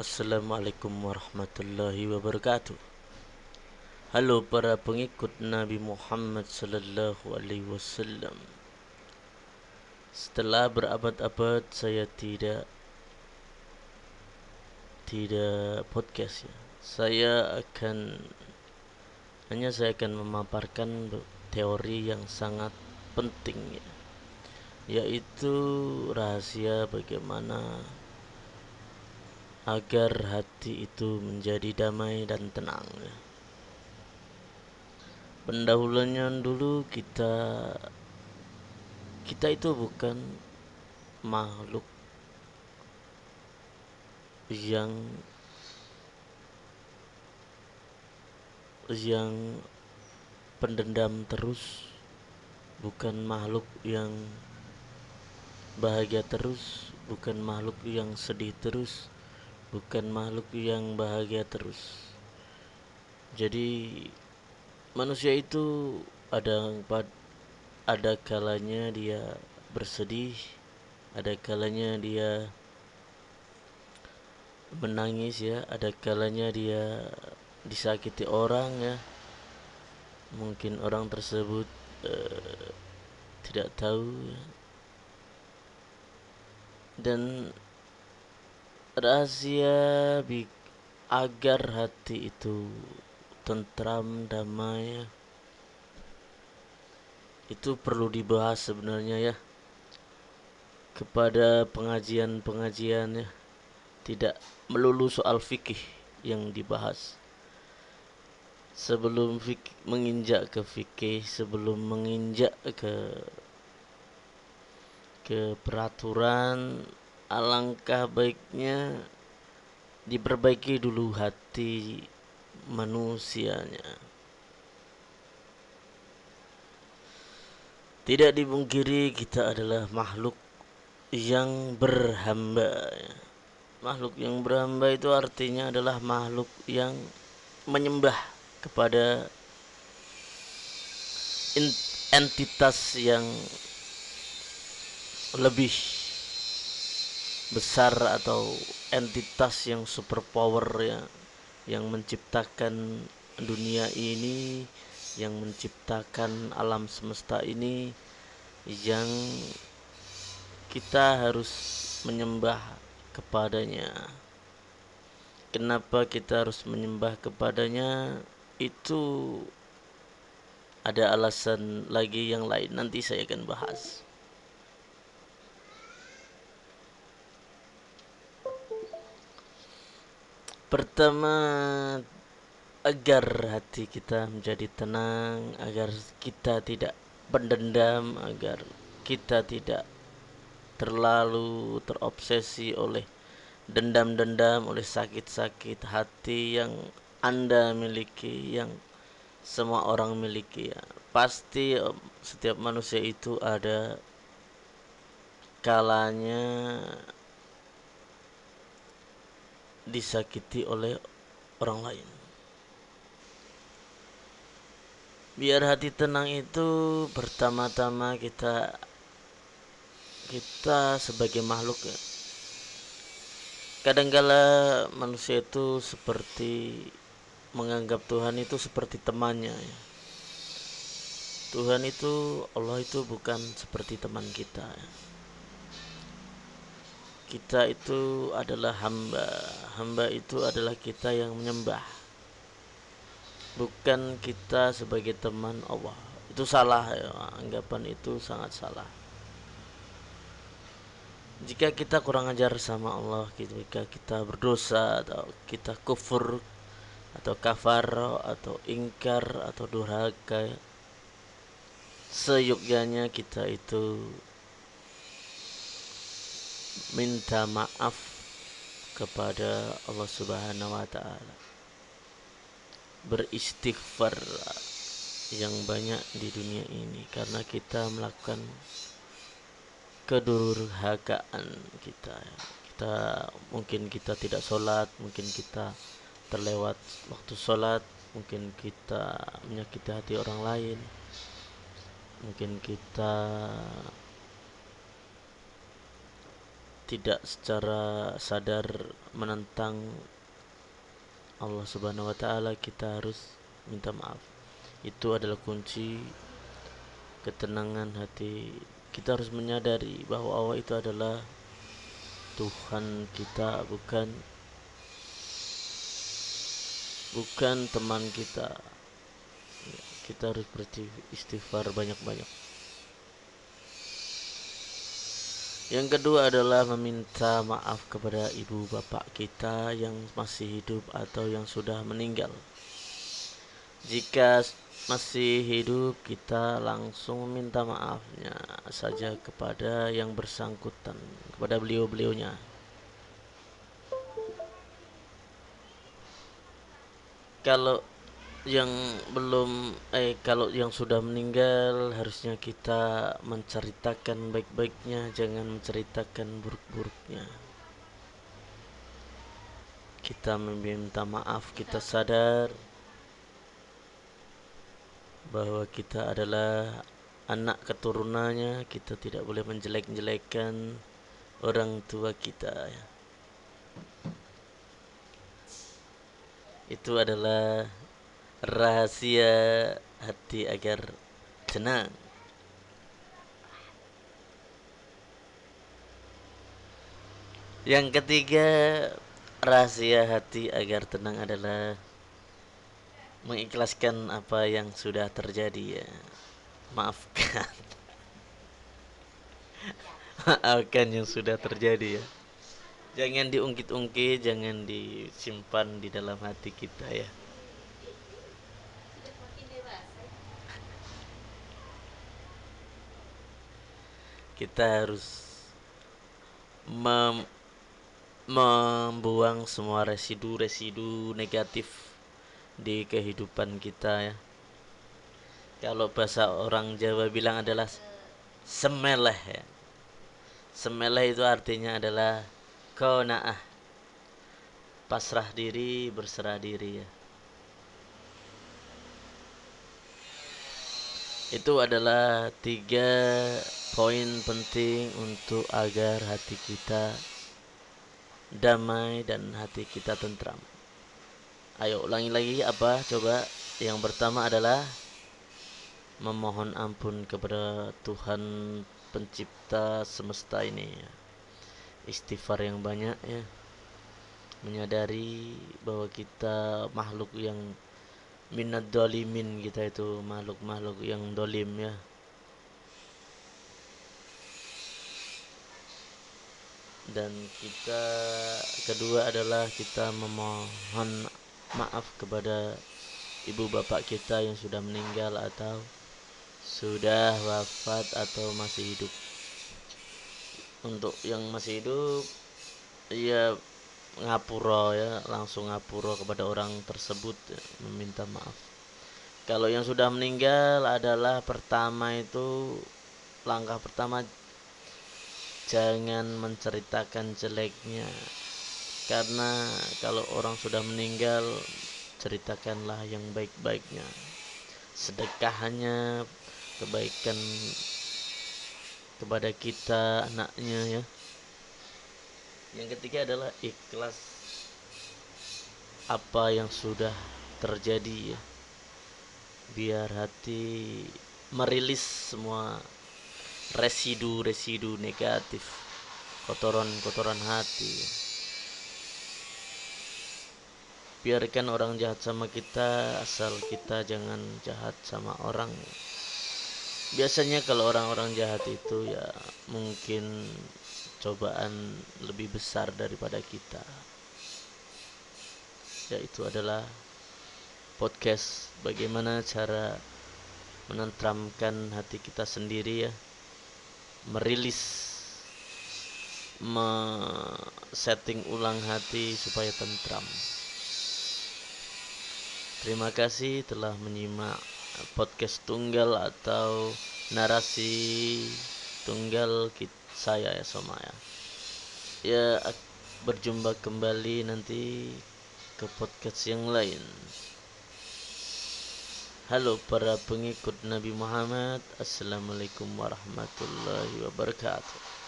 Assalamualaikum warahmatullahi wabarakatuh. Halo para pengikut Nabi Muhammad sallallahu alaihi wasallam. Setelah berabad-abad saya tidak podcast ya. Saya akan memaparkan teori yang sangat penting ya, yaitu rahasia bagaimana agar hati itu menjadi damai dan tenang ya. Pendahulunya dulu kita itu bukan makhluk yang pendendam terus, bukan makhluk yang bahagia terus, bukan makhluk yang sedih terus, bukan makhluk yang bahagia terus. Jadi manusia itu ada ada kalanya dia bersedih, ada kalanya dia menangis ya, ada kalanya dia disakiti orang ya. Mungkin orang tersebut tidak tahu ya. Dan rahasia agar hati itu tentram, damai ya, itu perlu dibahas sebenarnya ya, kepada pengajian-pengajian ya. Tidak melulu soal fikih yang dibahas. Sebelum menginjak ke fikih, sebelum menginjak ke peraturan, alangkah baiknya diperbaiki dulu hati manusianya. Tidak dipungkiri kita adalah makhluk yang berhamba ya. Makhluk yang berhamba itu artinya adalah makhluk yang menyembah kepada entitas yang lebih besar atau entitas yang super power ya, yang menciptakan dunia ini, yang menciptakan alam semesta ini, yang kita harus menyembah kepadanya. Kenapa kita harus menyembah kepadanya? Itu ada alasan lagi yang lain, nanti saya akan bahas. Pertama, agar hati kita menjadi tenang, agar kita tidak pendendam, agar kita tidak terlalu terobsesi oleh dendam-dendam, oleh sakit-sakit hati yang Anda miliki, yang semua orang miliki ya. Pasti setiap manusia itu ada kalanya disakiti oleh orang lain. Biar hati tenang itu pertama-tama kita sebagai makhluk ya. Kadangkala manusia itu seperti menganggap Tuhan itu seperti temannya ya. Tuhan itu, Allah itu bukan seperti teman kita ya. Kita itu adalah hamba. Hamba itu adalah kita yang menyembah, bukan kita sebagai teman Allah. Itu salah ya. Anggapan itu sangat salah. Jika kita kurang ajar sama Allah, jika kita berdosa atau kita kufur atau kafar atau ingkar atau durhaka, seyogyanya kita itu minta maaf kepada Allah Subhanahu wa taala. Beristighfar yang banyak di dunia ini karena kita melakukan kedurhakaan kita. Mungkin kita tidak sholat, mungkin kita terlewat waktu sholat, mungkin kita menyakiti hati orang lain, mungkin kita tidak secara sadar menentang Allah Subhanahu wa taala, kita harus minta maaf. Itu adalah kunci ketenangan hati. Kita harus menyadari bahwa Allah itu adalah Tuhan kita, bukan teman kita. Kita harus beristighfar banyak-banyak. Yang kedua adalah meminta maaf kepada ibu bapak kita yang masih hidup atau yang sudah meninggal. Jika masih hidup, kita langsung meminta maafnya saja kepada yang bersangkutan, kepada beliau-beliaunya. Kalau yang kalau yang sudah meninggal, harusnya kita menceritakan baik-baiknya, jangan menceritakan buruk-buruknya. Kita meminta maaf, kita sadar bahwa kita adalah anak keturunannya, kita tidak boleh menjelek-jelekan orang tua kita. Itu adalah rahasia hati agar tenang. Yang ketiga, rahasia hati agar tenang adalah mengikhlaskan apa yang sudah terjadi, ya. Maafkan. Maafkan yang sudah terjadi, ya. Jangan diungkit-ungkit, jangan disimpan di dalam hati kita, ya. Kita harus membuang semua residu-residu negatif di kehidupan kita, ya. Kalau bahasa orang Jawa bilang adalah semeleh, ya. Semeleh itu artinya adalah qanaah, pasrah diri, berserah diri, ya. Itu adalah 3 poin penting untuk agar hati kita damai dan hati kita tentram. Ayo ulangi lagi apa? Coba. Yang pertama adalah memohon ampun kepada Tuhan pencipta semesta ini, ya. Istighfar yang banyak, ya. Menyadari bahwa kita makhluk yang minad dolimin, kita itu makhluk-makhluk yang dolim, ya. Dan kita kedua adalah kita memohon maaf kepada ibu bapak kita yang sudah meninggal atau sudah wafat atau masih hidup. Untuk yang masih hidup, ya ngapura, ya, langsung ngapura kepada orang tersebut, ya, meminta maaf. Kalau yang sudah meninggal adalah pertama itu, langkah pertama, jangan menceritakan jeleknya. Karena kalau orang sudah meninggal, ceritakanlah yang baik-baiknya. Sedekahnya, kebaikan kepada kita, anaknya, ya. Yang ketiga adalah ikhlas apa yang sudah terjadi, ya. Biar hati merilis semua residu-residu negatif, kotoran-kotoran hati, ya. Biarkan orang jahat sama kita, asal kita jangan jahat sama orang. Biasanya kalau orang-orang jahat itu, ya, mungkin cobaan lebih besar daripada kita. Yaitu adalah podcast bagaimana cara menenteramkan hati kita sendiri, ya. Merilis, setting ulang hati supaya tentram. Terima kasih telah menyimak podcast tunggal atau narasi tunggal saya, ya, Soma, ya. Ya, berjumpa kembali nanti ke podcast yang lain. Halo para pengikut Nabi Muhammad, Assalamualaikum warahmatullahi wabarakatuh.